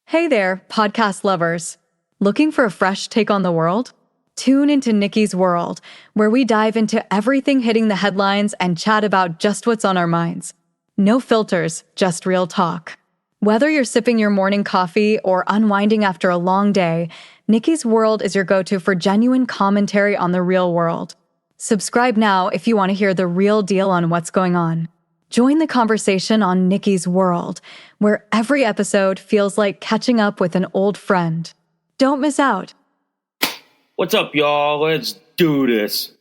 Hey there, podcast lovers. Looking for a fresh take on the world? Tune into Nikki's World, where we dive into everything hitting the headlines and chat about just what's on our minds. No filters, just real talk. Whether you're sipping your morning coffee or unwinding after a long day, Nikki's World is your go-to for genuine commentary on the real world. Subscribe now if you want to hear the real deal on what's going on. Join the conversation on Nikki's World, where every episode feels like catching up with an old friend. Don't miss out. What's up, y'all? Let's do this.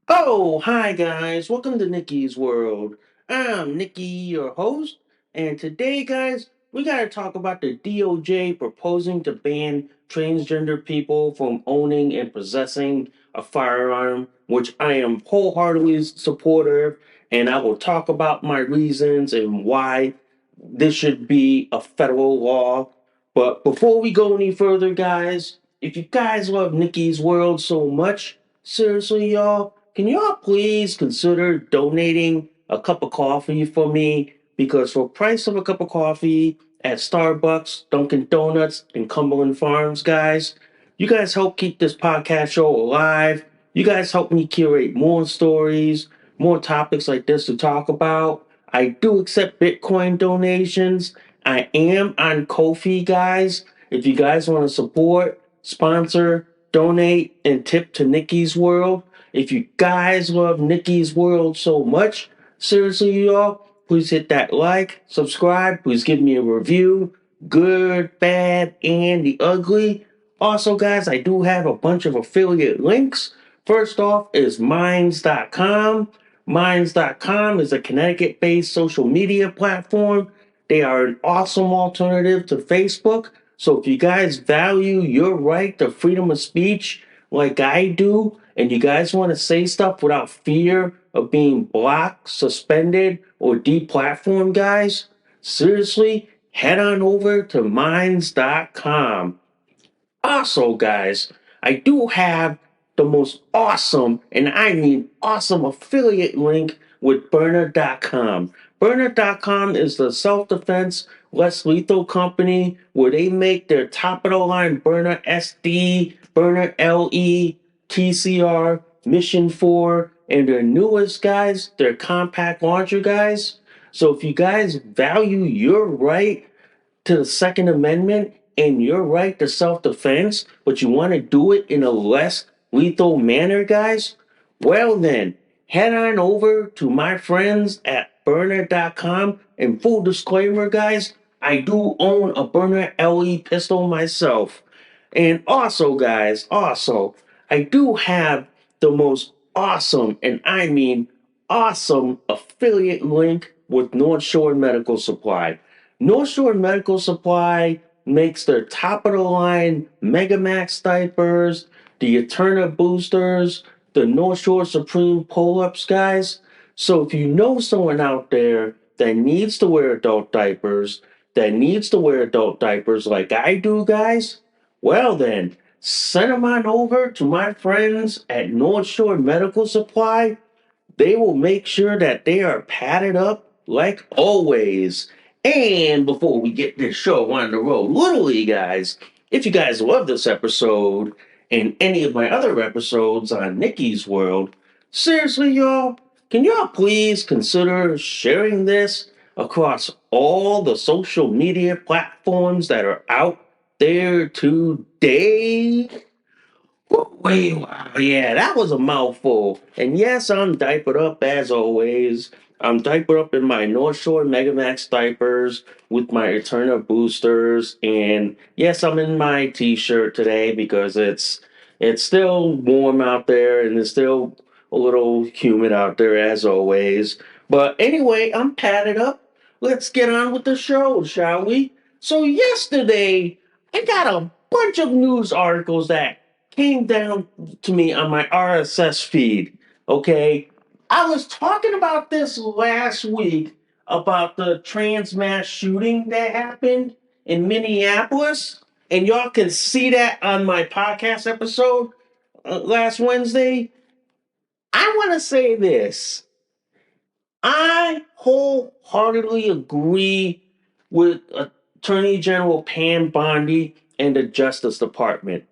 Oh, hi guys. Welcome to Nikki's World. I'm Nikki, your host, and today, guys, we gotta talk about the DOJ proposing to ban transgender people from owning and possessing a firearm, which I am wholeheartedly supportive, and I will talk about my reasons and why this should be a federal law. But before we go any further, guys, if you guys love Nikki's World so much, seriously, y'all, can y'all please consider donating a cup of coffee for me? Because for the price of a cup of coffee at Starbucks, Dunkin' Donuts, and Cumberland Farms, guys, you guys help keep this podcast show alive. You guys help me curate more stories, more topics like this to talk about. I do accept Bitcoin donations. I am on Ko-fi, guys. If you guys want to support, sponsor, donate, and tip to Nikki's World. If you guys love Nikki's World so much, seriously, y'all, please hit that like, subscribe, please give me a review, good, bad, and the ugly. Also, guys, I do have a bunch of affiliate links. First off is Minds.com. Minds.com is a Connecticut based social media platform. They are an awesome alternative to Facebook. So if you guys value your right to freedom of speech like I do, and you guys want to say stuff without fear of being blocked, suspended, or deplatformed, guys, seriously, head on over to Minds.com. Also, guys, I do have the most awesome, and I mean awesome, affiliate link with Byrna.com. Byrna.com is the self-defense, less lethal company where they make their top-of-the-line Byrna SD, Byrna LE, TCR, Mission 4, and their newest, guys, their compact launcher, guys. So if you guys value your right to the Second Amendment and your right to self defense, but you want to do it in a less lethal manner, guys, well then, head on over to my friends at Byrna.com. And full disclaimer, guys, I do own a Byrna LE pistol myself. And also, guys, I do have the most awesome, and I mean awesome, affiliate link with North Shore Medical Supply. North Shore Medical Supply makes their top of the line Megamax diapers, the Eterna boosters, the North Shore Supreme pull ups, guys. So if you know someone out there that needs to wear adult diapers, that needs to wear adult diapers like I do, guys, well then, send them on over to my friends at North Shore Medical Supply. They will make sure that they are padded up like always. And before we get this show on the road, literally, guys, if you guys love this episode and any of my other episodes on Nikki's World, seriously, y'all, can y'all please consider sharing this across all the social media platforms that are out there today? Wait, wow, yeah, that was a mouthful. And yes, I'm diapered up as always. I'm diapered up in my North Shore Megamax diapers with my Eterna boosters. And yes, I'm in my t-shirt today because it's still warm out there and it's still a little humid out there as always. But anyway, I'm padded up. Let's get on with the show, shall we? So yesterday, I got a bunch of news articles that came down to me on my RSS feed. Okay, I was talking about this last week about the trans mass shooting that happened in Minneapolis, and y'all can see that on my podcast episode last Wednesday. I want to say this. I wholeheartedly agree with Attorney General Pam Bondi and the Justice Department.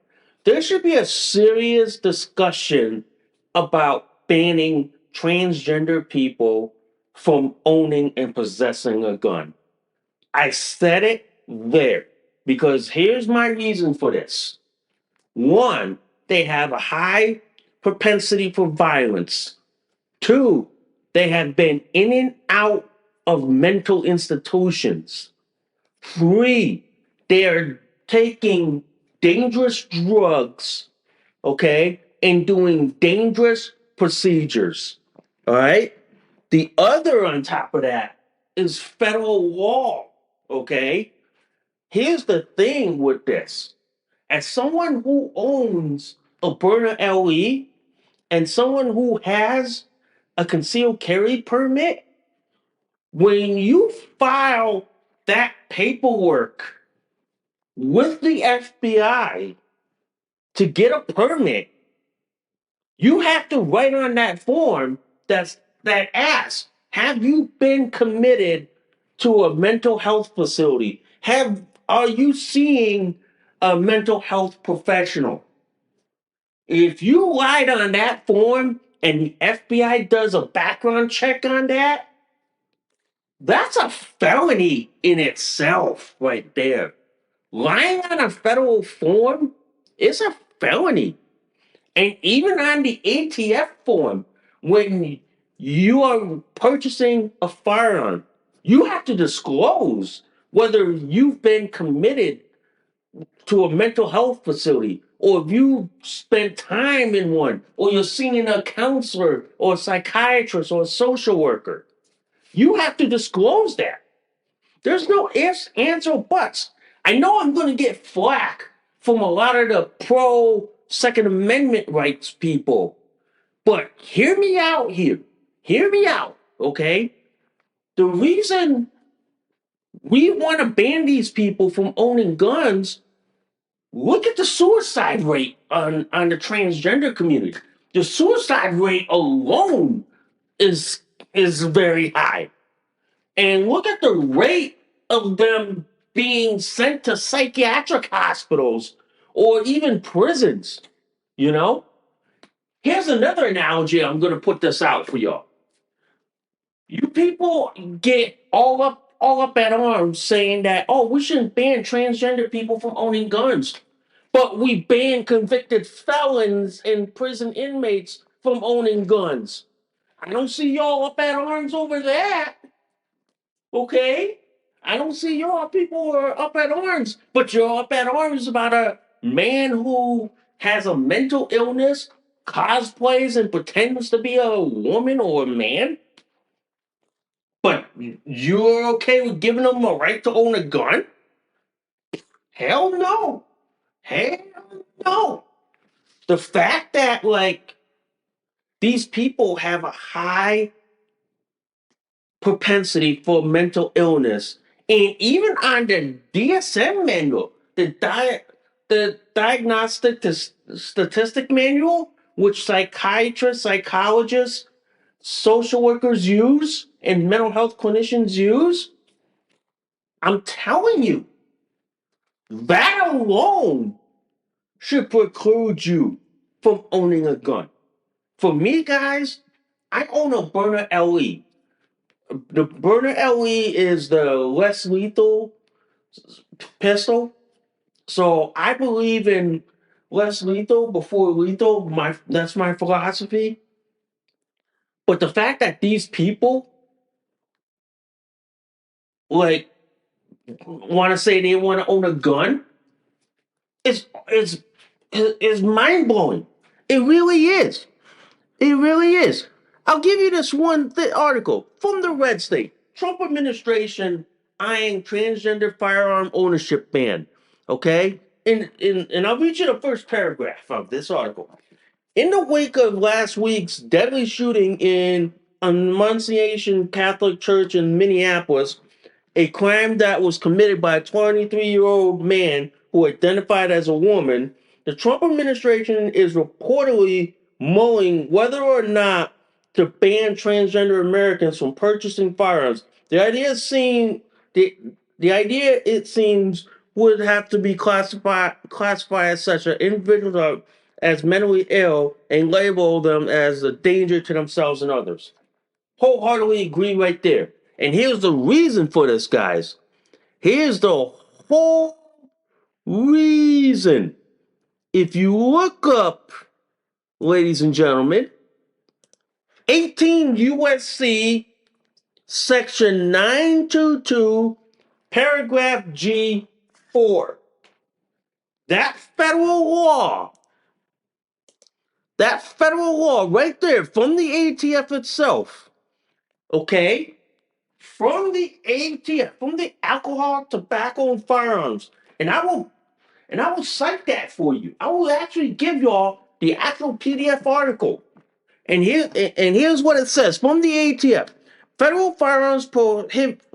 There should be a serious discussion about banning transgender people from owning and possessing a gun. I said it there because here's my reason for this. One, they have a high propensity for violence. Two, they have been in and out of mental institutions. Three, they are taking dangerous drugs, okay, and doing dangerous procedures. All right. The other on top of that is federal law, okay? Here's the thing with this. As someone who owns a Byrna LE and someone who has a concealed carry permit, when you file that paperwork with the FBI to get a permit, you have to write on that form that asks, have you been committed to a mental health facility? Are you seeing a mental health professional? If you lied on that form and the FBI does a background check on that, that's a felony in itself right there. Lying on a federal form is a felony. And even on the ATF form, when you are purchasing a firearm, you have to disclose whether you've been committed to a mental health facility or if you spent time in one or you're seeing a counselor or a psychiatrist or a social worker. You have to disclose that. There's no ifs, ands, or buts. I know I'm going to get flack from a lot of the pro Second Amendment rights people, but hear me out here. Hear me out, okay? The reason we want to ban these people from owning guns, look at the suicide rate on the transgender community. The suicide rate alone is very high. And look at the rate of them being sent to psychiatric hospitals or even prisons, you know? Here's another analogy. I'm going to put this out for y'all. You people get all up at arms saying that, oh, we shouldn't ban transgender people from owning guns. But we ban convicted felons and prison inmates from owning guns. I don't see y'all up at arms over that. Okay? I don't see y'all people are up at arms, but you're up at arms about a man who has a mental illness, cosplays and pretends to be a woman or a man. But you're okay with giving them a right to own a gun? Hell no. Hell no. The fact that, like, these people have a high propensity for mental illness And even on the DSM manual, the diagnostic statistic manual, which psychiatrists, psychologists, social workers use, and mental health clinicians use, I'm telling you, that alone should preclude you from owning a gun. For me, guys, I own a Byrna LE. The Byrna LE is the less lethal pistol. So I believe in less lethal before lethal. That's my philosophy. But the fact that these people like want to say they want to own a gun is is mind blowing. It really is. It really is. I'll give you this one article from the Red State. Trump administration eyeing transgender firearm ownership ban. Okay? And I'll read you the first paragraph of this article. In the wake of last week's deadly shooting in Annunciation Catholic Church in Minneapolis, a crime that was committed by a 23-year-old man who identified as a woman, the Trump administration is reportedly mulling whether or not to ban transgender Americans from purchasing firearms. The idea it seems would have to be classified as such an individual as mentally ill and label them as a danger to themselves and others. Wholeheartedly agree right there. And here's the reason for this, guys. Here's the whole reason. If you look up, ladies and gentlemen, 18 U.S.C. Section 922, paragraph G4. That federal law, right there from the ATF itself, okay? From the ATF, from the Alcohol, Tobacco, and Firearms. And I will cite that for you. I will actually give y'all the actual PDF article. And here's what it says from the ATF. Federal firearms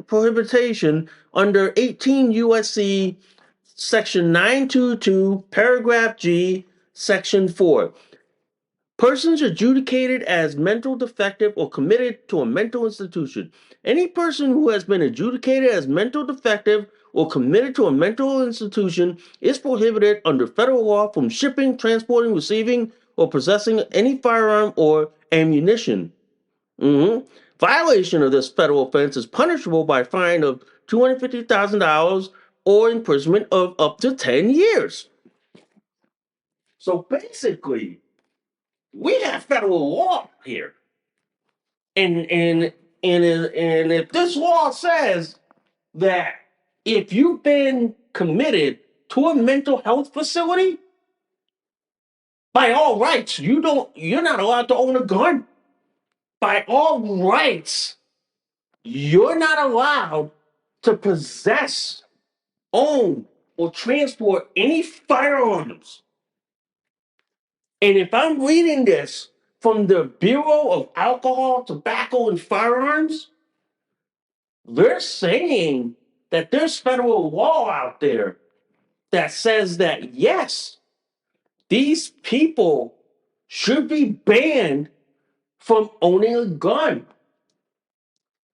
prohibition under 18 U.S.C. Section 922, paragraph G, Section 4. Persons adjudicated as mental defective or committed to a mental institution. Any person who has been adjudicated as mental defective or committed to a mental institution is prohibited under federal law from shipping, transporting, receiving, or possessing any firearm or ammunition. Violation of this federal offense is punishable by a fine of $250,000 or imprisonment of up to 10 years. So basically, we have federal law here. And if this law says that if you've been committed to a mental health facility, by all rights, you're not allowed to own a gun. By all rights, you're not allowed to possess, own, or transport any firearms. And if I'm reading this from the Bureau of Alcohol, Tobacco, and Firearms, they're saying that there's federal law out there that says that yes, these people should be banned from owning a gun.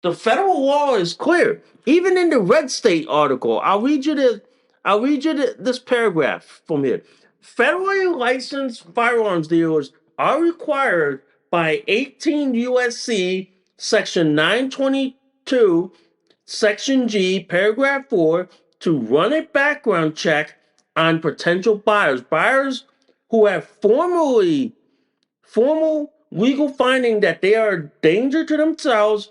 The federal law is clear. Even in the Red State article, I'll read you this paragraph from here. Federally licensed firearms dealers are required by 18 U.S.C. Section 922, Section G, paragraph 4, to run a background check on potential buyers who have formal legal finding that they are a danger to themselves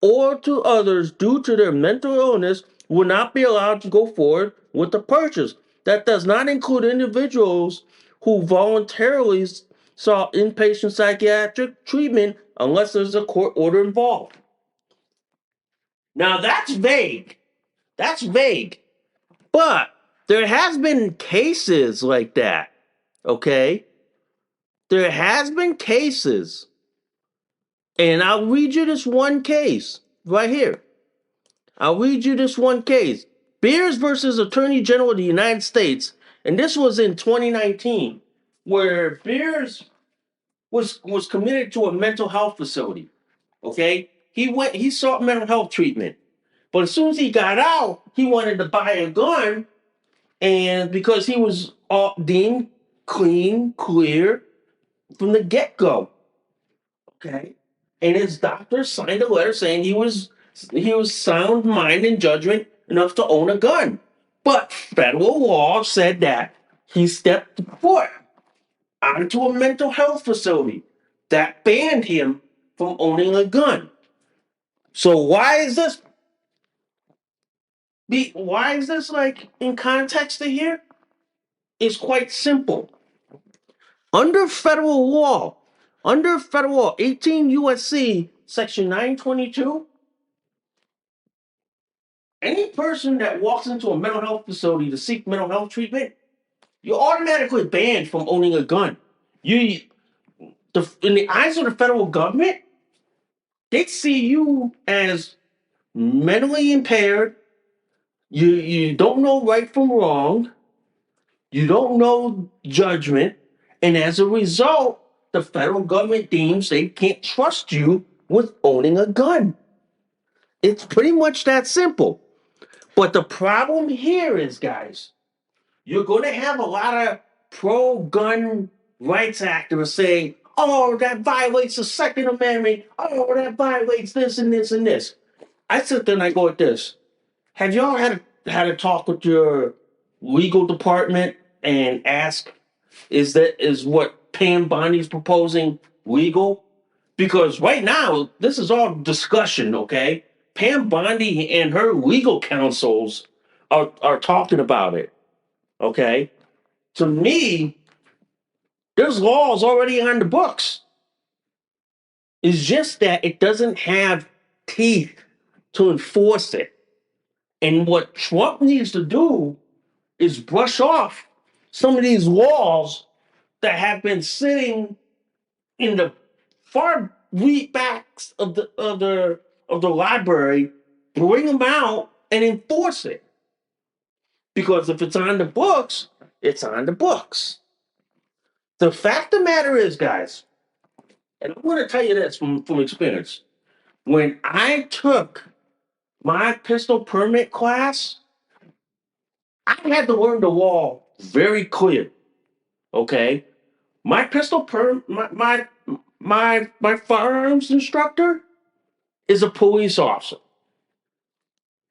or to others due to their mental illness will not be allowed to go forward with the purchase. That does not include individuals who voluntarily sought inpatient psychiatric treatment unless there's a court order involved. Now that's vague. That's vague. But there has been cases like that. Okay? There has been cases. And I'll read you this one case right here. I'll read you this one case. Beers versus Attorney General of the United States. And this was in 2019, where Beers was committed to a mental health facility. Okay? He sought mental health treatment. But as soon as he got out, he wanted to buy a gun, and because he was deemed clean, clear from the get-go. Okay. And his doctor signed a letter saying he was sound mind and judgment enough to own a gun. But federal law said that he stepped foot onto a mental health facility that banned him from owning a gun. So why is this like in context to here? It's quite simple. Under federal law, 18 U.S.C. section 922, any person that walks into a mental health facility to seek mental health treatment, you're automatically banned from owning a gun. In the eyes of the federal government, they see you as mentally impaired. You don't know right from wrong. You don't know judgment. And as a result, the federal government deems they can't trust you with owning a gun. It's pretty much that simple. But the problem here is, guys, you're going to have a lot of pro-gun rights activists saying, oh, that violates the Second Amendment. Oh, that violates this and this and this. I sit there and I go like this. Have y'all had a talk with your legal department and ask, is what Pam Bondi is proposing legal? Because right now, this is all discussion, okay? Pam Bondi and her legal counsels are talking about it, okay? To me, there's laws already on the books. It's just that it doesn't have teeth to enforce it. And what Trump needs to do is brush off some of these laws that have been sitting in the far backs of the library, bring them out and enforce it. Because if it's on the books, it's on the books. The fact of the matter is, guys, and I'm going to tell you this from experience. When I took my pistol permit class, I had to learn the law very clear. Okay, my pistol my firearms instructor is a police officer.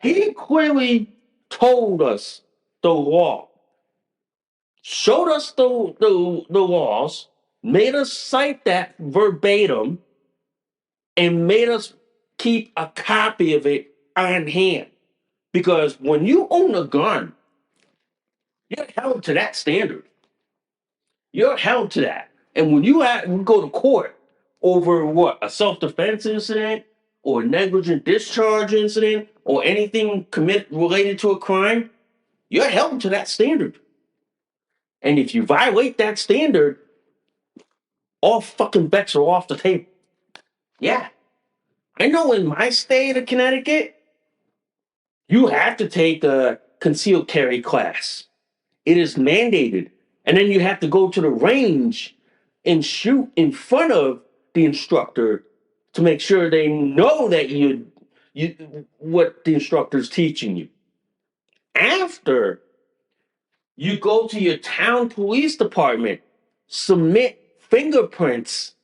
He clearly told us the law, showed us the laws, made us cite that verbatim, and made us keep a copy of it on hand. Because when you own a gun, you're held to that standard. You're held to that. And when you go to court over what, a self-defense incident or negligent discharge incident or anything related to a crime, you're held to that standard. And if you violate that standard, all fucking bets are off the table. Yeah. I know in my state of Connecticut, you have to take a concealed carry class. It is mandated. And then you have to go to the range and shoot in front of the instructor to make sure they know that you what the instructor is teaching you. After you go to your town police department, submit fingerprints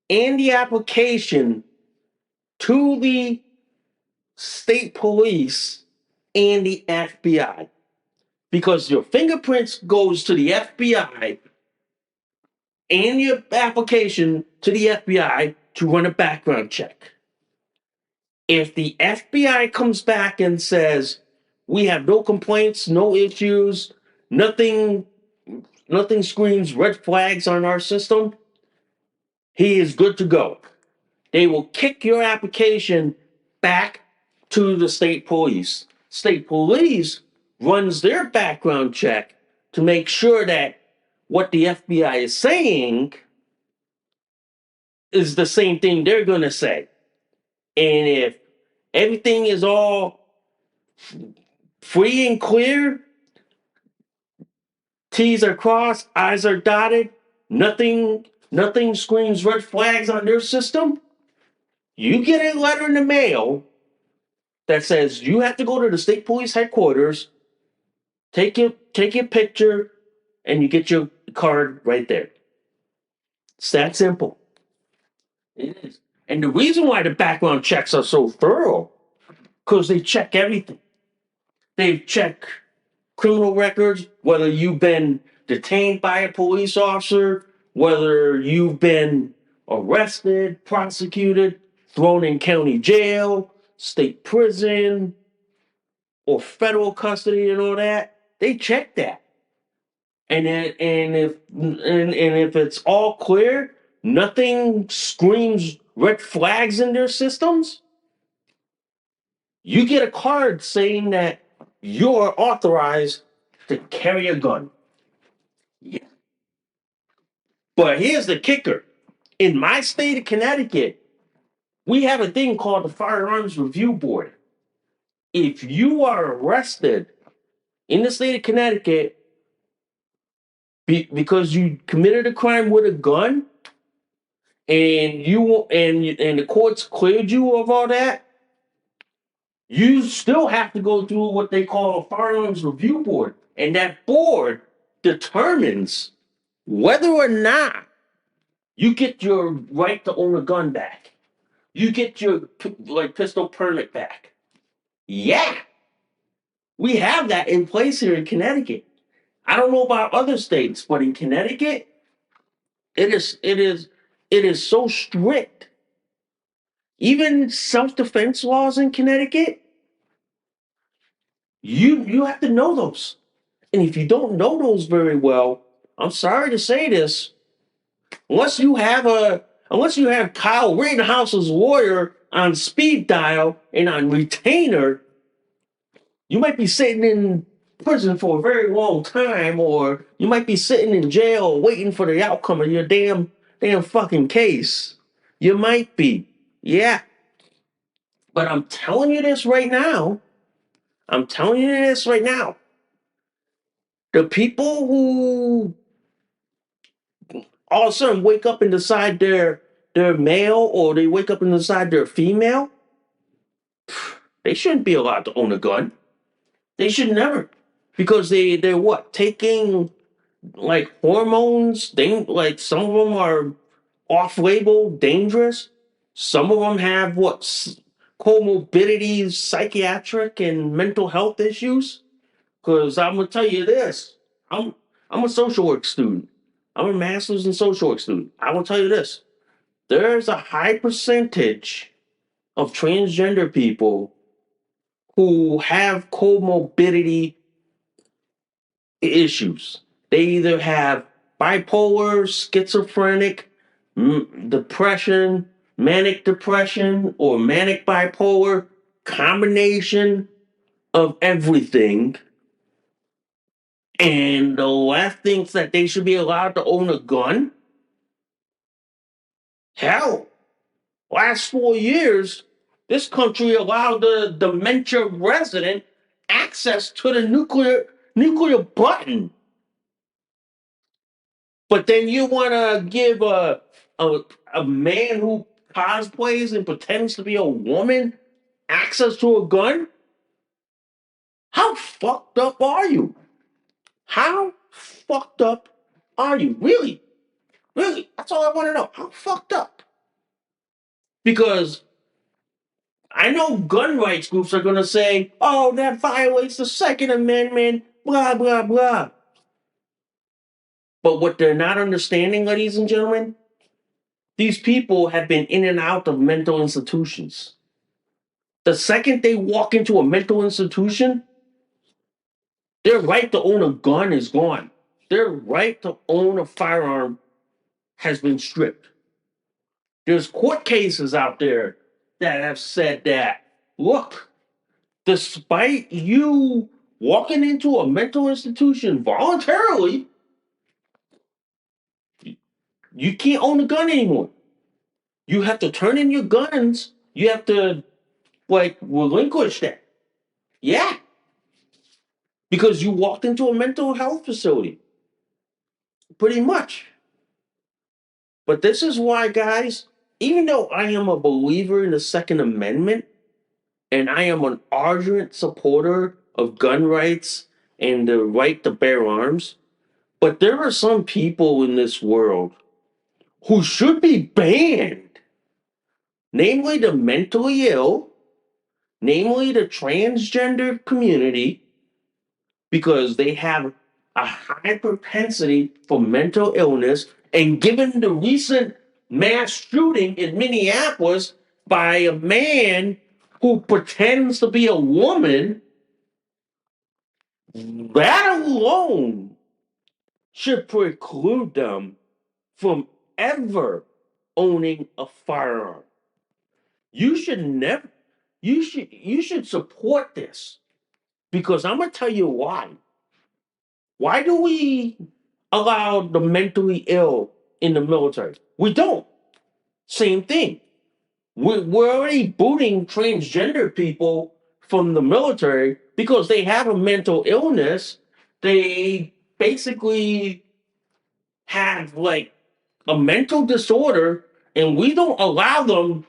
and the application to the state police and the FBI, because your fingerprints goes to the FBI and your application to the FBI to run a background check. If the FBI comes back and says, we have no complaints, no issues, nothing screams red flags on our system, he is good to go. They will kick your application back to the state police. State police runs their background check to make sure that what the FBI is saying is the same thing they're going to say. And if everything is all Free and clear, T's are crossed, I's are dotted, nothing screams red flags on their system. You get a letter in the mail that says you have to go to the state police headquarters, take your picture, and you get your card right there. It's that simple. It is. And the reason why the background checks are so thorough, because they check everything. They check criminal records, whether you've been detained by a police officer, whether you've been arrested, prosecuted, thrown in county jail, state prison, or federal custody and all that. They check that. And if it's all clear, nothing screams red flags in their systems, you get a card saying that you're authorized to carry a gun. Yeah. But here's the kicker. In my state of Connecticut, we have a thing called the Firearms Review Board. If you are arrested in the state of Connecticut because you committed a crime with a gun, and the courts cleared you of all that, you still have to go through what they call a Firearms Review Board. And that board determines whether or not you get your right to own a gun back. You get your pistol permit back. Yeah, we have that in place here in Connecticut. I don't know about other states, but in Connecticut, it is so strict. Even self-defense laws in Connecticut, you have to know those. And if you don't know those very well, I'm sorry to say this, unless you have Kyle Rittenhouse's lawyer on speed dial and on retainer, you might be sitting in prison for a very long time, or you might be sitting in jail waiting for the outcome of your damn fucking case. You might be. Yeah. But I'm telling you this right now. I'm telling you this right now. The people who all of a sudden wake up and decide they're male, or they wake up and decide they're female, they shouldn't be allowed to own a gun. They should never. Because they're what? Taking like hormones, like some of them are off-label, dangerous. Some of them have comorbidities, psychiatric and mental health issues. Because I'm gonna tell you this, I'm a social work student. I'm a master's in social work student. I will tell you this: there's a high percentage of transgender people who have comorbidity issues. They either have bipolar, schizophrenic, depression, manic depression, or manic bipolar, combination of everything. And the left thinks that they should be allowed to own a gun. Hell, last 4 years, this country allowed the dementia resident access to the nuclear button. But then you want to give a man who cosplays and pretends to be a woman access to a gun? How fucked up are you? How fucked up are you? Really? Really? That's all I want to know. How fucked up? Because I know gun rights groups are going to say, oh, that violates the Second Amendment, blah, blah, blah. But what they're not understanding, ladies and gentlemen, these people have been in and out of mental institutions. The second they walk into a mental institution, their right to own a gun is gone. Their right to own a firearm has been stripped. There's court cases out there that have said that, look, despite you walking into a mental institution voluntarily, you can't own a gun anymore. You have to turn in your guns. You have to relinquish that. Yeah, because you walked into a mental health facility, pretty much. But this is why, guys, even though I am a believer in the Second Amendment and I am an ardent supporter of gun rights and the right to bear arms, but there are some people in this world who should be banned, namely the mentally ill, namely the transgender community, because they have a high propensity for mental illness. And given the recent mass shooting in Minneapolis by a man who pretends to be a woman, that alone should preclude them from ever owning a firearm. You should never, you should support this because I'm gonna tell you why. Why do we allow the mentally ill in the military? We don't. Same thing. We're already booting transgender people from the military because they have a mental illness. They basically have like a mental disorder, and we don't allow them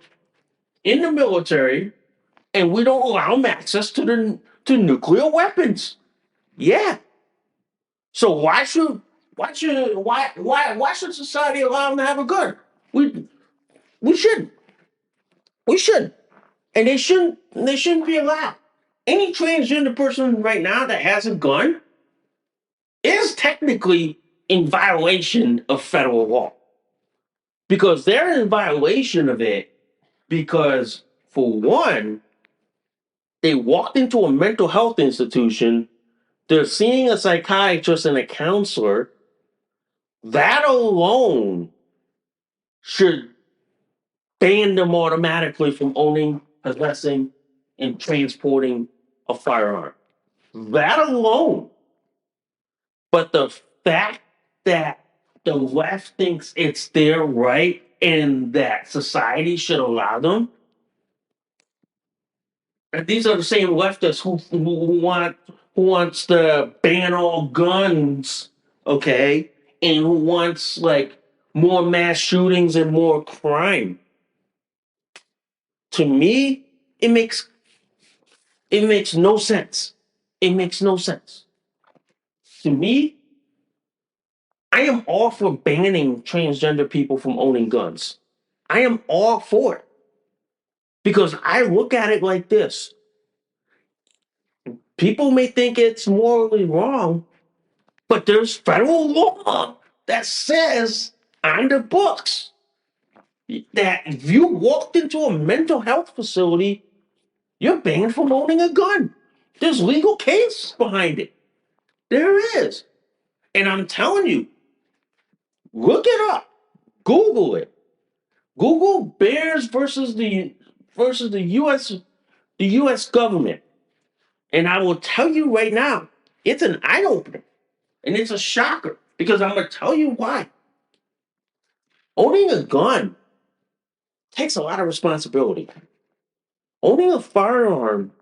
in the military, and we don't allow them access to nuclear weapons. Yeah. So why should society allow them to have a gun? We we shouldn't. We shouldn't. And they shouldn't be allowed. Any transgender person right now that has a gun is technically in violation of federal law. Because they're in violation of it because for one, they walked into a mental health institution, they're seeing a psychiatrist and a counselor. That alone should ban them automatically from owning, possessing, and transporting a firearm. That alone. But the fact that the left thinks it's their right and that society should allow them, and these are the same leftists who wants to ban all guns, okay, and who wants like more mass shootings and more crime. To me, it makes it makes no sense. It makes no sense. To me, I am all for banning transgender people from owning guns. I am all for it. Because I look at it like this. People may think it's morally wrong, but there's federal law that says on the books that if you walked into a mental health facility, you're banned from owning a gun. There's legal case behind it. There is. And I'm telling you, look it up. Google it. Google bears versus the U.S. government. And I will tell you right now, it's an eye opener and it's a shocker because I'm gonna tell you why. Owning a gun takes a lot of responsibility. Owning a firearm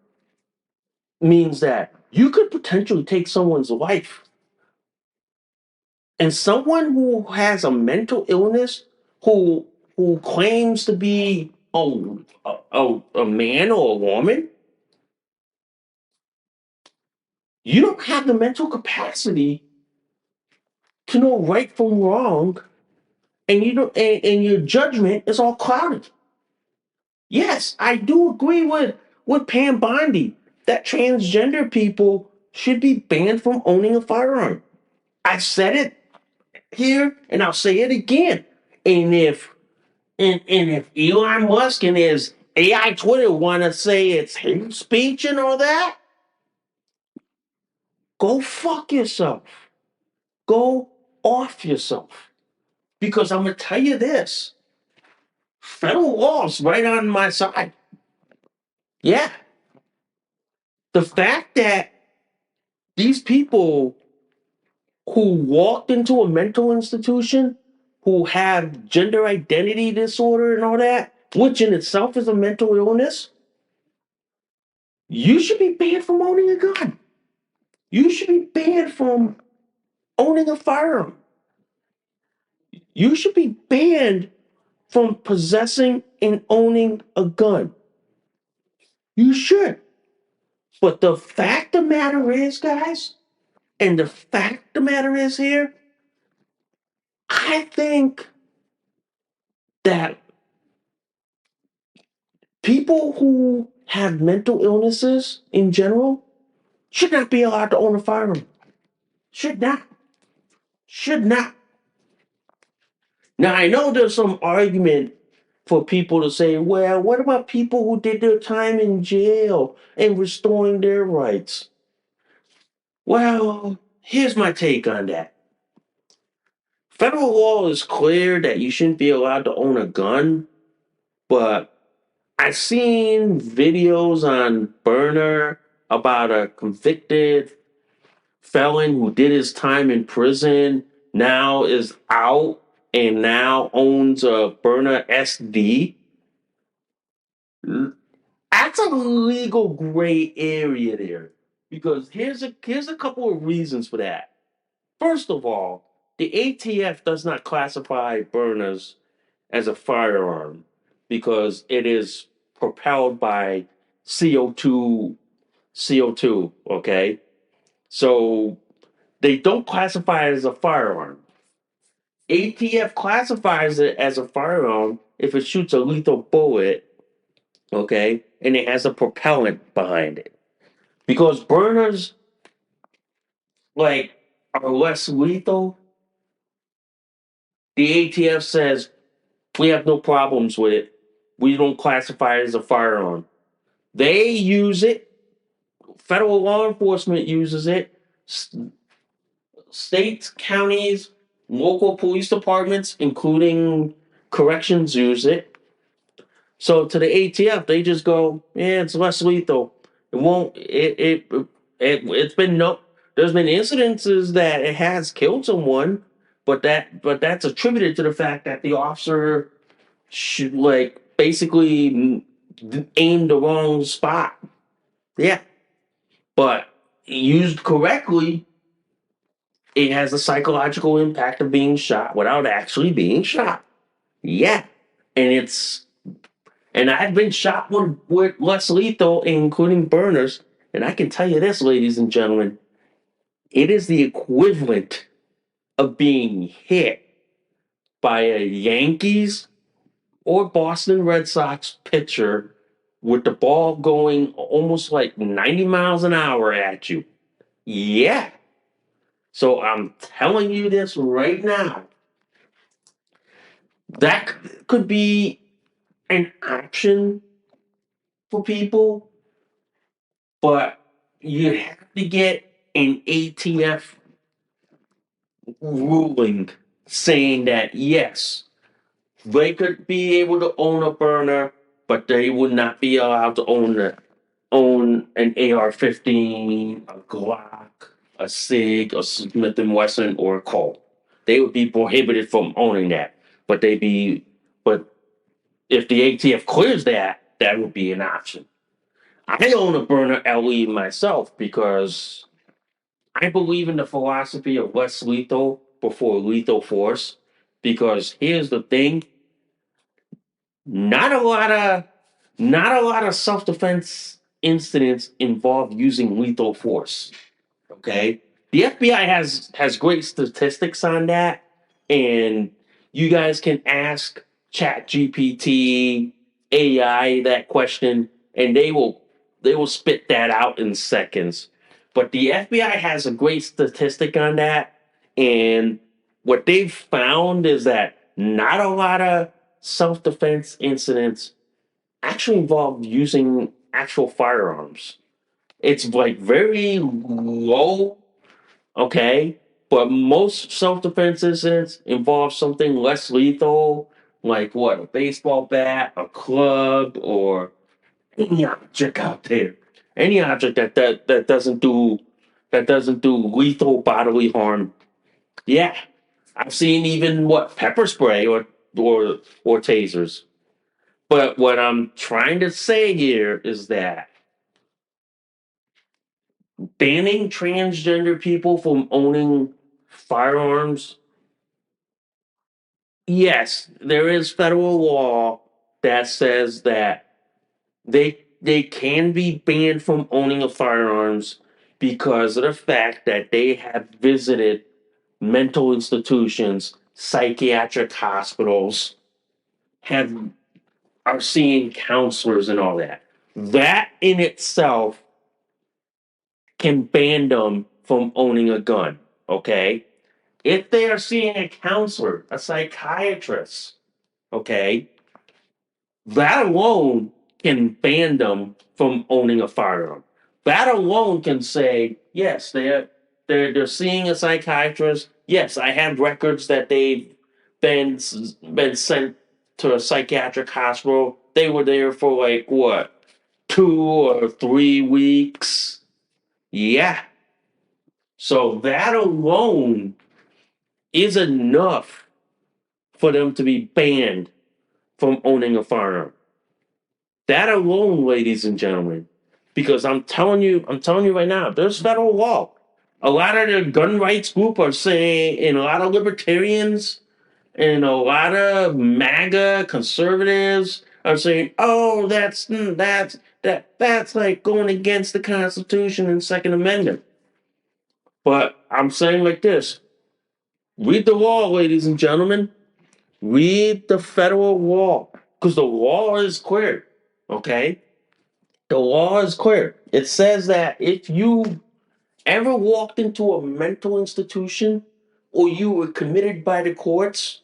means that you could potentially take someone's life. And someone who has a mental illness, who claims to be a man or a woman, you don't have the mental capacity to know right from wrong, and you don't, and your judgment is all clouded. Yes, I do agree with Pam Bondi that transgender people should be banned from owning a firearm. I said it here, and I'll say it again. And if Elon Musk and his AI Twitter want to say it's hate speech and all that, go fuck yourself. Go off yourself. Because I'm gonna tell you this: federal law's right on my side. Yeah, the fact that these people who walked into a mental institution, who have gender identity disorder and all that, which in itself is a mental illness, You should be banned from owning a gun. You should be banned from owning a firearm. You should be banned from possessing and owning a gun. You should. But the fact of the matter is, guys, and the fact of the matter is here, I think that people who have mental illnesses in general should not be allowed to own a firearm. Should not. Should not. Now, I know there's some argument for people to say, well, what about people who did their time in jail and restoring their rights? Well, here's my take on that. Federal law is clear that you shouldn't be allowed to own a gun, but I've seen videos on Byrna about a convicted felon who did his time in prison, now is out and now owns a Byrna SD. That's a legal gray area there. Because here's a couple of reasons for that. First of all, the ATF does not classify Byrnas as a firearm because it is propelled by CO2 CO2, okay? So they don't classify it as a firearm. ATF classifies it as a firearm if it shoots a lethal bullet, okay, and it has a propellant behind it. Because burners like are less lethal, the ATF says we have no problems with it. We don't classify it as a firearm. They use it. Federal law enforcement uses it. States, counties, local police departments, including corrections, use it. So to the ATF, they just go, yeah, it's less lethal. It won't. It's been no. There's been incidences that it has killed someone, but that's attributed to the fact that the officer should like basically aim the wrong spot. Yeah, but used correctly, it has a psychological impact of being shot without actually being shot. Yeah, and it's and I've been shot with less lethal, including burners. And I can tell you this, ladies and gentlemen, it is the equivalent of being hit by a Yankees or Boston Red Sox pitcher with the ball going almost like 90 miles an hour at you. Yeah. So I'm telling you this right now. That could be an option for people, but you have to get an ATF ruling saying that yes, they could be able to own a burner, but they would not be allowed to own an AR-15, a Glock, a SIG, a Smith and Wesson, or a Colt. They would be prohibited from owning that. But if the ATF clears that, that would be an option. I own a Byrna LE myself because I believe in the philosophy of less lethal before lethal force. Because here's the thing: not a lot of not a lot of self-defense incidents involve using lethal force. Okay, the FBI has great statistics on that, and you guys can ask Chat GPT, AI that question, and they will spit that out in seconds. But the FBI has a great statistic on that, and what they've found is that not a lot of self-defense incidents actually involve using actual firearms. It's like very low, okay, but most self-defense incidents involve something less lethal, like what, a baseball bat, a club, or any object out there, any object that doesn't do lethal bodily harm. Yeah, I've seen even what, pepper spray or tasers. But what I'm trying to say here is that banning transgender people from owning firearms. Yes, there is federal law that says that they can be banned from owning of firearms because of the fact that they have visited mental institutions, psychiatric hospitals, have are seeing counselors and all that. That in itself can ban them from owning a gun. Okay, if they are seeing a counselor, a psychiatrist, okay, that alone can ban them from owning a firearm. That alone can say, yes, they're seeing a psychiatrist. Yes, I have records that they've been sent to a psychiatric hospital. They were there for like what, 2 or 3 weeks. Yeah. So that alone is enough for them to be banned from owning a firearm. That alone, ladies and gentlemen, because I'm telling you right now, there's federal law. A lot of the gun rights group are saying, and a lot of libertarians and a lot of MAGA conservatives are saying, "Oh, that's like going against the Constitution and Second Amendment." But I'm saying like this: read the law, ladies and gentlemen. Read the federal law because the law is clear. Okay, the law is clear. It says that if you ever walked into a mental institution or you were committed by the courts,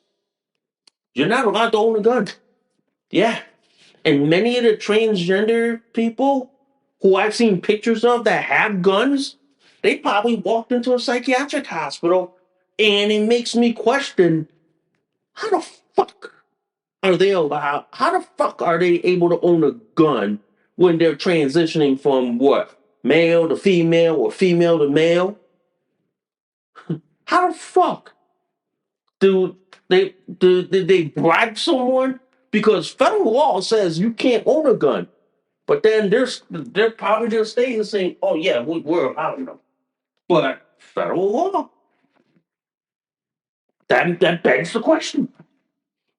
you're not allowed to own a gun. Yeah. And many of the transgender people who I've seen pictures of that have guns, they probably walked into a psychiatric hospital. And it makes me question, how the fuck are they allowed? How the fuck are they able to own a gun when they're transitioning from what? Male to female or female to male? How the fuck do did they bribe someone? Because federal law says you can't own a gun, but then they're probably just staying saying, "Oh yeah, we're allowing them." But federal law, that begs the question.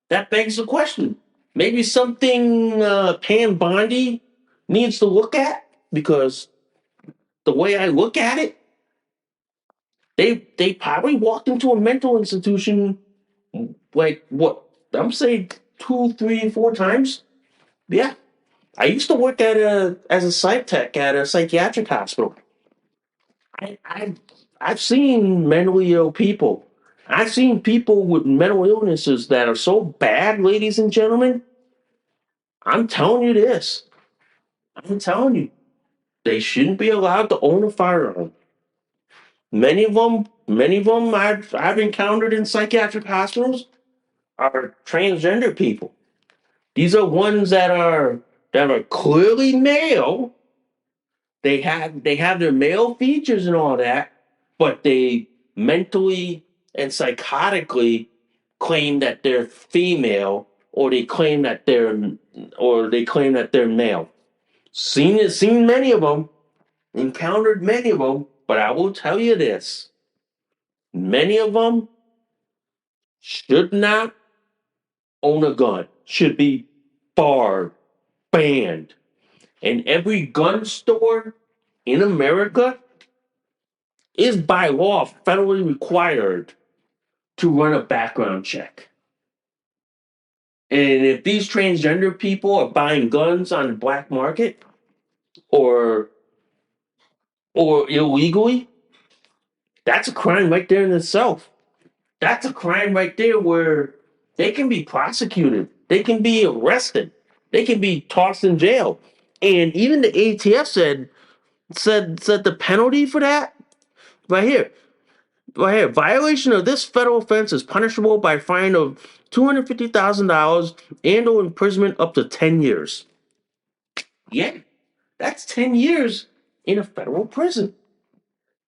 That begs the question. Maybe something Pam Bondi needs to look at because the way I look at it, they probably walked into a mental institution like what I'm saying 2, 3, 4 times. Yeah, I used to work at a as a psych tech at a psychiatric hospital. I, I I've seen mentally ill people. I've seen people with mental illnesses that are so bad, ladies and gentlemen. I'm telling you this. I'm telling you, they shouldn't be allowed to own a firearm. Many of them I've encountered in psychiatric hospitals are transgender people. These are ones that are clearly male. They have their male features and all that, but they mentally and psychotically claim that they're female, or they claim that they're male. Seen many of them, encountered many of them, but I will tell you this: many of them should not own a gun. Should be barred, banned. And every gun store in America is by law federally required to run a background check. And if these transgender people are buying guns on the black market or illegally, that's a crime right there in itself. That's a crime right there where they can be prosecuted, they can be arrested, they can be tossed in jail. And even the ATF said the penalty for that right here. Right here, violation of this federal offense is punishable by a fine of $250,000 and/or imprisonment up to 10 years. Yeah, that's 10 years in a federal prison.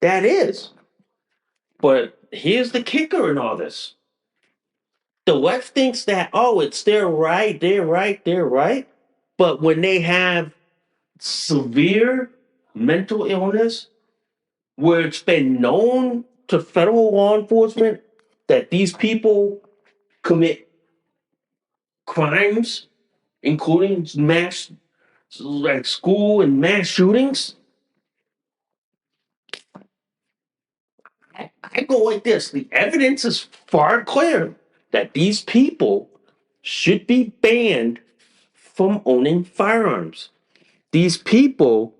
That is. But here's the kicker in all this. The left thinks that, oh, it's their right, they're right, they're right. But when they have severe mental illness, where it's been known to federal law enforcement that these people commit crimes, including mass, like school and mass shootings. I go like this: the evidence is far clear that these people should be banned from owning firearms. These people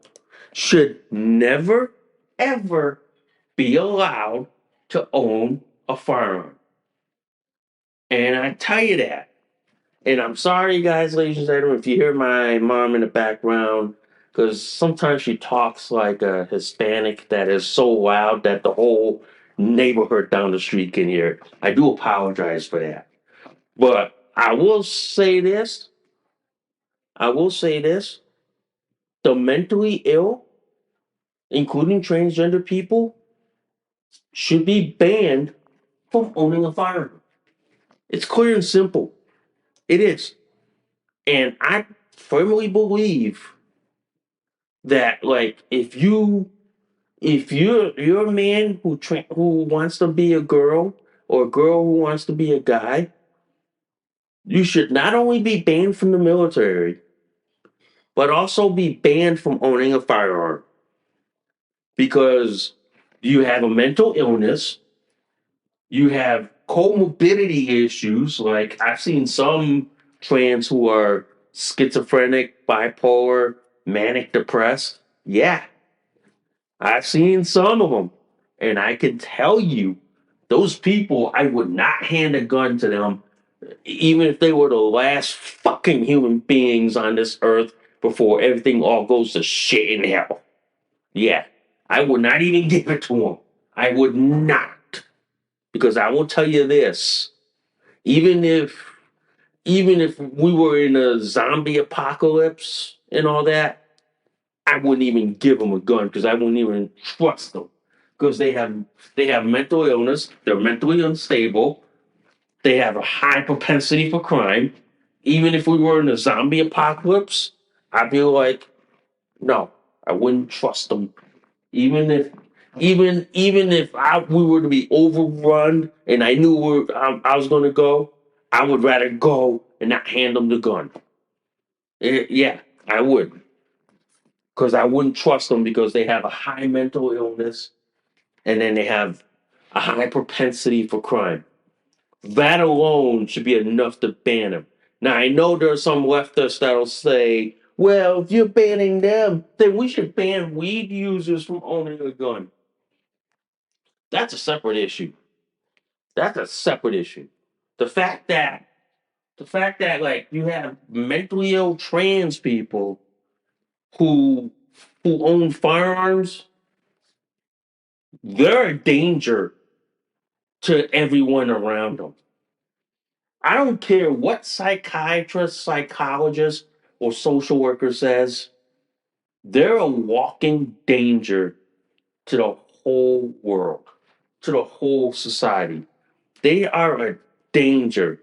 should never, ever be allowed to own a firearm. And I tell you that. And I'm sorry, guys, ladies and gentlemen, if you hear my mom in the background, because sometimes she talks like a Hispanic that is so loud that the whole neighborhood down the street can hear it. I do apologize for that. But I will say this, the mentally ill, including transgender people, should be banned from owning a firearm. It's clear and simple. It is. And I firmly believe that like if you're a man who wants to be a girl or a girl who wants to be a guy, you should not only be banned from the military, but also be banned from owning a firearm because you have a mental illness, you have comorbidity issues. Like I've seen some trans who are schizophrenic, bipolar, manic depressed. Yeah, I've seen some of them. And I can tell you, those people, I would not hand a gun to them, even if they were the last fucking human beings on this earth before everything all goes to shit in hell. Yeah, I would not even give it to them. I would not. Because I will tell you this, even if even if we were in a zombie apocalypse and all that, I wouldn't even give them a gun because I wouldn't even trust them because they have mental illness, they're mentally unstable, they have a high propensity for crime. Even if we were in a zombie apocalypse, I'd be like, no, I wouldn't trust them. Even if we were to be overrun and I knew I was going to go, I would rather go and not hand them the gun. Yeah, I would because I wouldn't trust them because they have a high mental illness and then they have a high propensity for crime. That alone should be enough to ban them. Now, I know there are some leftists that'll say, well, if you're banning them, then we should ban weed users from owning a gun. That's a separate issue. That's a separate issue. The fact that like you have mentally ill trans people who own firearms, they're a danger to everyone around them. I don't care what psychiatrist, psychologist, or social worker says, they're a walking danger to the whole world, to the whole society. They are a danger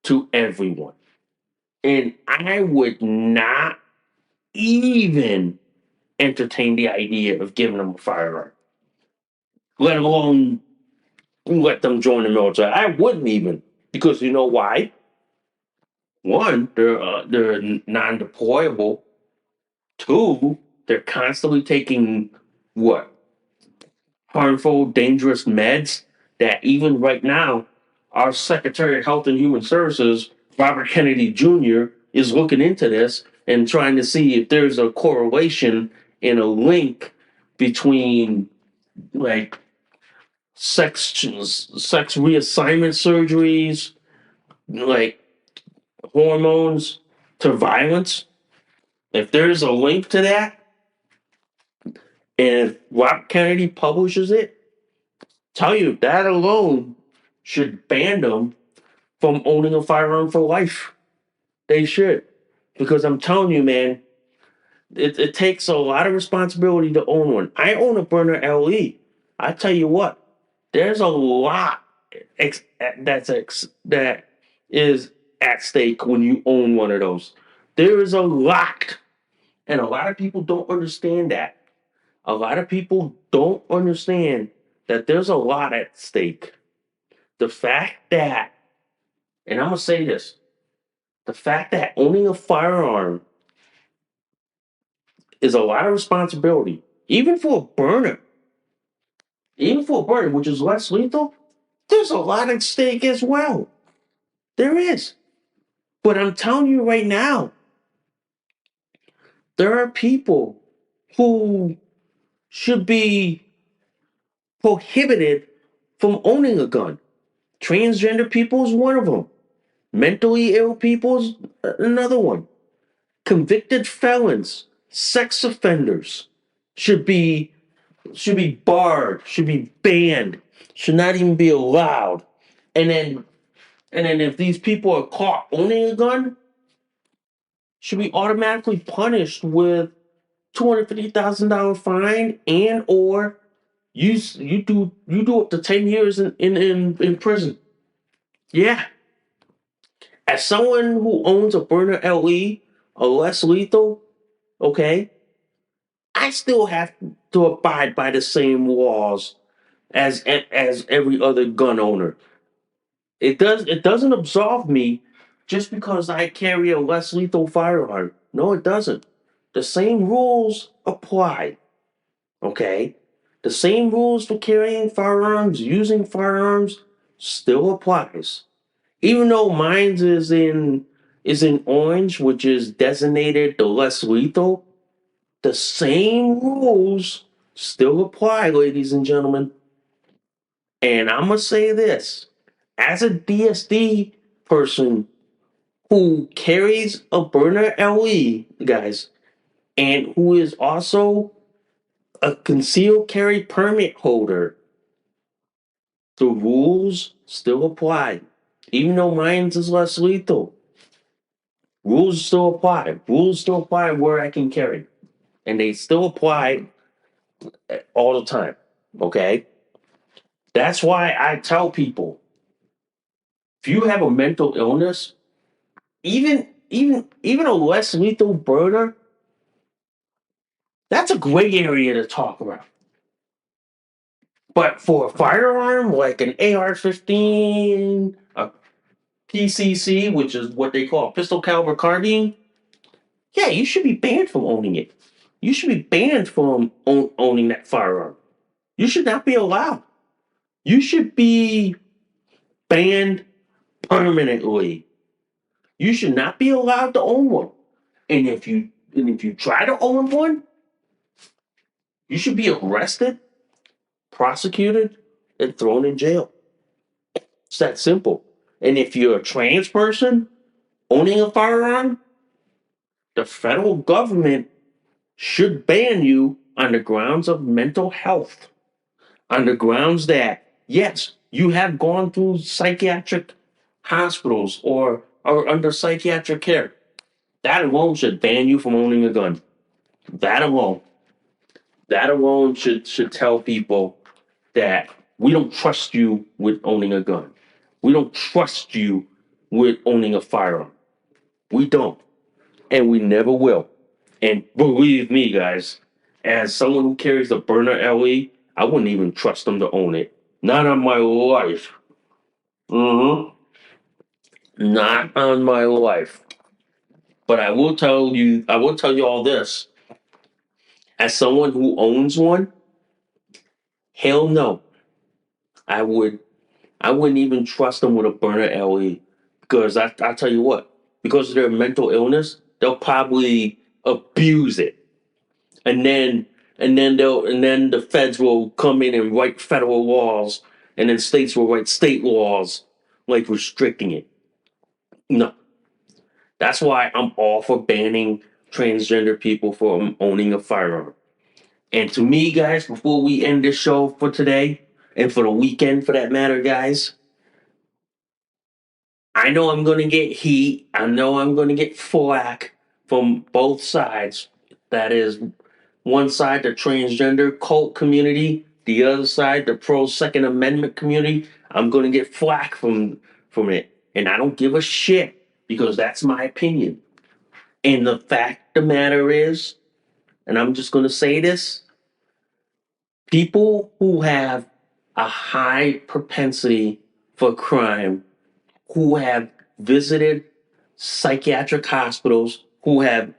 to everyone. And I would not even entertain the idea of giving them a firearm, let alone let them join the military. I wouldn't even, because you know why? One, they're non-deployable. Two, they're constantly taking what, harmful, dangerous meds that even right now, our Secretary of Health and Human Services, Robert Kennedy Jr., is looking into this and trying to see if there's a correlation and a link between like sex reassignment surgeries, like hormones to violence. If there's a link to that, and if Robert Kennedy publishes it, tell you that alone should ban them from owning a firearm for life. They should. Because I'm telling you, man, it takes a lot of responsibility to own one. I own a Byrna LE. I tell you what, there's a lot that is at stake when you own one of those. There is a lot. And a lot of people don't understand that. A lot of people don't understand that there's a lot at stake. The fact that, and I'm going to say this, the fact that owning a firearm is a lot of responsibility, even for a burner, which is less lethal, there's a lot at stake as well. There is. But I'm telling you right now, there are people who should be prohibited from owning a gun. Transgender people is one of them. Mentally ill people is another one. Convicted felons, sex offenders should be barred, should be banned, should not even be allowed. And then if these people are caught owning a gun, should be automatically punished with $250,000 fine and or you do up to 10 years in prison. Yeah. As someone who owns a Byrna LE, a less lethal, okay, I still have to abide by the same laws as every other gun owner. It doesn't absolve me just because I carry a less lethal firearm. No, it doesn't. The same rules apply. Okay? The same rules for carrying firearms, using firearms still applies. Even though mine is in orange, which is designated the less lethal, the same rules still apply, ladies and gentlemen. And I'm gonna say this. As a DSD person who carries a Byrna LE, guys, and who is also a concealed carry permit holder, the rules still apply. Even though mine's is less lethal, rules still apply. Rules still apply where I can carry. And they still apply all the time. Okay? That's why I tell people if you have a mental illness, even a less lethal burner, that's a gray area to talk about. But for a firearm like an AR-15, a PCC, which is what they call a pistol caliber carbine, yeah, you should be banned from owning it. You should be banned from owning that firearm. You should not be allowed. You should be banned permanently. You should not be allowed to own one. And if you try to own one, you should be arrested, prosecuted, and thrown in jail. It's that simple. And if you're a trans person owning a firearm, the federal government should ban you on the grounds of mental health, on the grounds that, yes, you have gone through psychiatric hospitals or under psychiatric care. That alone should ban you from owning a gun. That alone. That alone should tell people that we don't trust you with owning a gun. We don't trust you with owning a firearm. We don't. And we never will. And believe me, guys, as someone who carries the Byrna LE, I wouldn't even trust them to own it. Not on my life. Mm-hmm. Not on my life. But I will tell you all this. As someone who owns one, hell no. I would I wouldn't even trust them with a Byrna LE. Because I tell you what, because of their mental illness, they'll probably abuse it. And then the feds will come in and write federal laws, and then states will write state laws like restricting it. No, that's why I'm all for banning transgender people from owning a firearm. And to me, guys, before we end this show for today and for the weekend, for that matter, guys, I know I'm gonna get heat. I know I'm gonna get flack from both sides. That is one side, the transgender cult community, the other side, the pro Second Amendment community. I'm gonna get flack from it. And I don't give a shit because that's my opinion. And the fact of the matter is, and I'm just gonna say this, People who have a high propensity for crime, who have visited psychiatric hospitals, who have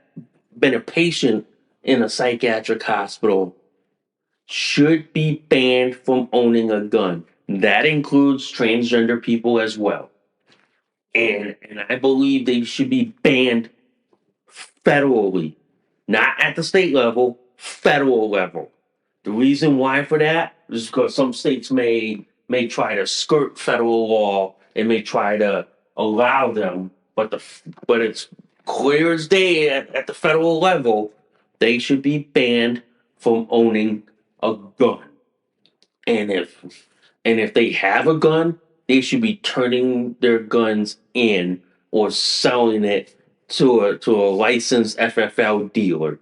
been a patient in a psychiatric hospital, should be banned from owning a gun. That includes transgender people as well. And I believe they should be banned federally, not at the state level, federal level. The reason why for that is because some states may try to skirt federal law and may try to allow them, but it's clear as day at the federal level, they should be banned from owning a gun. And if they have a gun, they should be turning their guns in or selling it to a licensed FFL dealer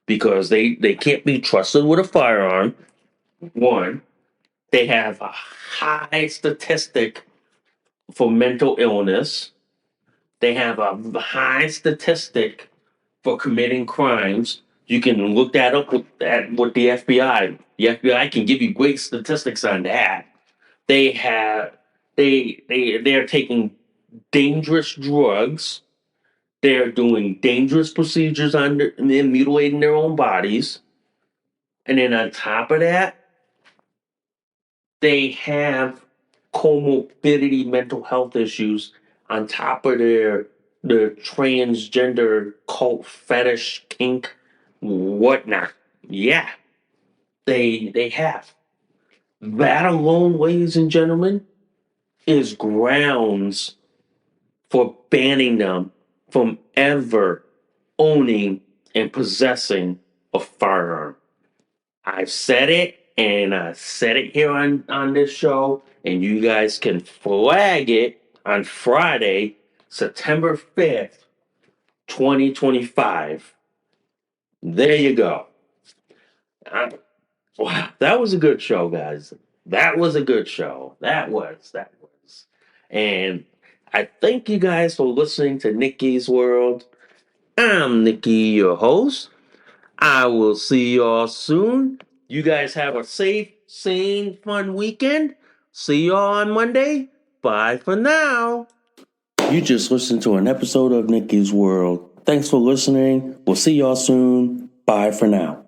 because they can't be trusted with a firearm. One, they have a high statistic for mental illness. They have a high statistic for committing crimes. You can look that up with the FBI. The FBI can give you great statistics on that. They have they're taking dangerous drugs. They're doing dangerous procedures on and then mutilating their own bodies. And then on top of that, they have comorbidity mental health issues on top of their transgender cult fetish kink whatnot. Yeah, they have. That alone, ladies and gentlemen, is grounds for banning them from ever owning and possessing a firearm. I've said it, and I said it here on this show, and you guys can flag it on Friday, September 5th, 2025. There you go. Wow, that was a good show, guys. That was a good show. That was. And I thank you guys for listening to Nikki's World. I'm Nikki, your host. I will see y'all soon. You guys have a safe, sane, fun weekend. See y'all on Monday. Bye for now. You just listened to an episode of Nikki's World. Thanks for listening. We'll see y'all soon. Bye for now.